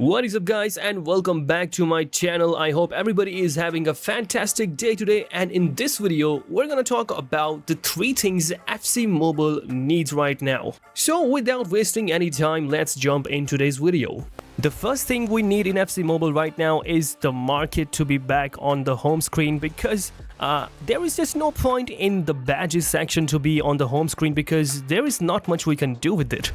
What is up guys, and welcome back to my channel. I hope everybody is having a fantastic day today, and in this video we're gonna talk about the 3 things FC Mobile needs right now. So without wasting any time, let's jump in today's video. The first thing we need in FC Mobile right now is the market to be back on the home screen, because there is just no point in the badges section to be on the home screen because there is not much we can do with it.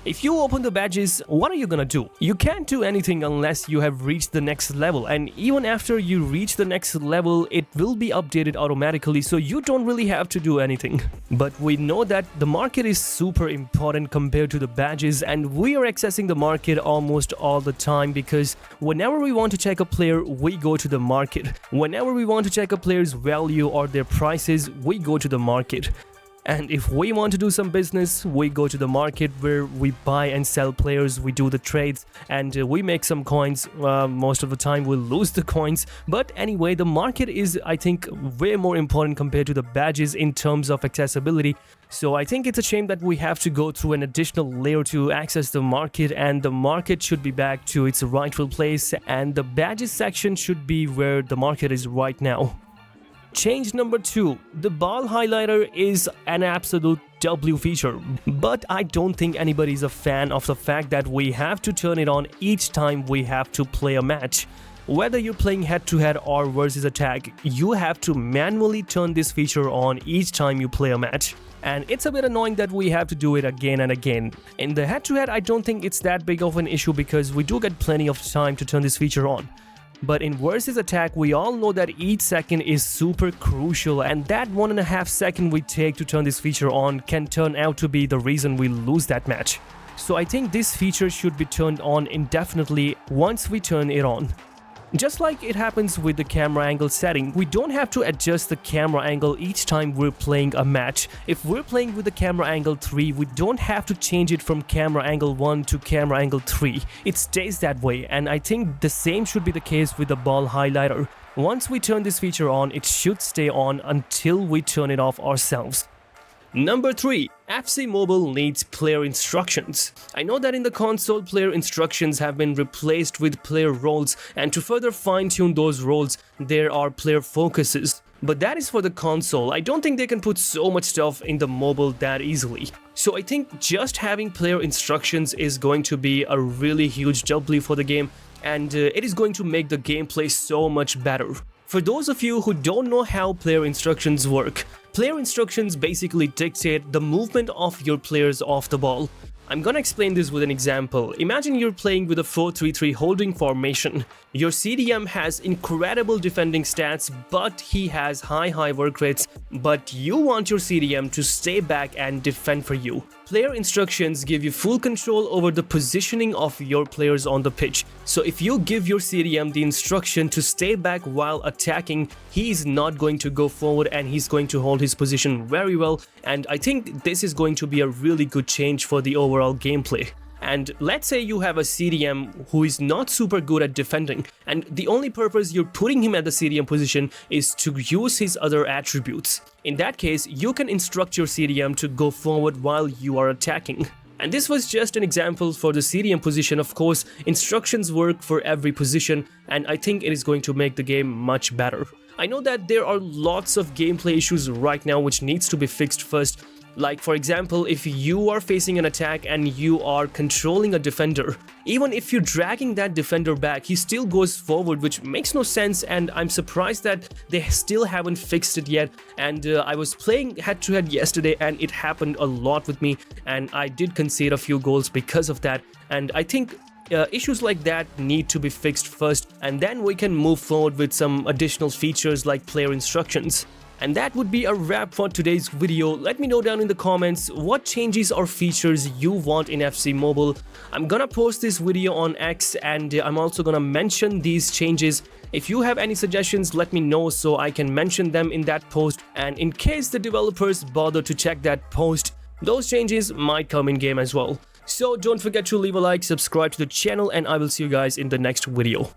If you open the badges, what are you gonna do? You can't do anything unless you have reached the next level, and even after you reach the next level, it will be updated automatically, so you don't really have to do anything. But we know that the market is super important compared to the badges, and we are accessing the market almost all the time because whenever we want to check a player, we go to the market. Whenever we want to check a player's value or their prices, we go to the market. And if we want to do some business, we go to the market where we buy and sell players, we do the trades, and we make some coins. Most of the time we lose the coins, but anyway, the market is, I think, way more important compared to the badges in terms of accessibility. So I think it's a shame that we have to go through an additional layer to access the market, and the market should be back to its rightful place, and the badges section should be where the market is right now. Change number 2. The ball highlighter is an absolute W feature, but I don't think anybody is a fan of the fact that we have to turn it on each time we have to play a match. Whether you're playing head-to-head or versus attack, you have to manually turn this feature on each time you play a match. And it's a bit annoying that we have to do it again and again. In the head-to-head, I don't think it's that big of an issue because we do get plenty of time to turn this feature on. But in versus attack, we all know that each second is super crucial, and that 1.5 seconds we take to turn this feature on can turn out to be the reason we lose that match. So I think this feature should be turned on indefinitely once we turn it on. Just like it happens with the camera angle setting, we don't have to adjust the camera angle each time we're playing a match. If we're playing with the camera angle 3, we don't have to change it from camera angle 1 to camera angle 3. It stays that way, and I think the same should be the case with the ball highlighter. Once we turn this feature on, it should stay on until we turn it off ourselves. Number 3. FC Mobile needs player instructions. I know that in the console, player instructions have been replaced with player roles, and to further fine-tune those roles, there are player focuses. But that is for the console. I don't think they can put so much stuff in the mobile that easily. So I think just having player instructions is going to be a really huge W for the game, and it is going to make the gameplay so much better. For those of you who don't know how player instructions work, player instructions basically dictate the movement of your players off the ball. I'm gonna explain this with an example. Imagine you're playing with a 4-3-3 holding formation. Your CDM has incredible defending stats, but he has high work rates, but you want your CDM to stay back and defend for you. Player instructions give you full control over the positioning of your players on the pitch. So if you give your CDM the instruction to stay back while attacking, he's not going to go forward and he's going to hold his position very well, and I think this is going to be a really good change for the overall gameplay. And let's say you have a CDM who is not super good at defending, and the only purpose you're putting him at the CDM position is to use his other attributes. In that case, you can instruct your CDM to go forward while you are attacking. And this was just an example for the CDM position. Of course, instructions work for every position, and I think it is going to make the game much better. I know that there are lots of gameplay issues right now which needs to be fixed first. Like, for example, if you are facing an attack and you are controlling a defender, even if you're dragging that defender back, he still goes forward, which makes no sense, and I'm surprised that they still haven't fixed it yet. And I was playing head-to-head yesterday, and it happened a lot with me, and I did concede a few goals because of that. And I think issues like that need to be fixed first, and then we can move forward with some additional features like player instructions. And that would be a wrap for today's video. Let me know down in the comments what changes or features you want in FC Mobile. I'm gonna post this video on X, and I'm also gonna mention these changes. If you have any suggestions, let me know so I can mention them in that post. And in case the developers bother to check that post, those changes might come in game as well. So don't forget to leave a like, subscribe to the channel, and I will see you guys in the next video.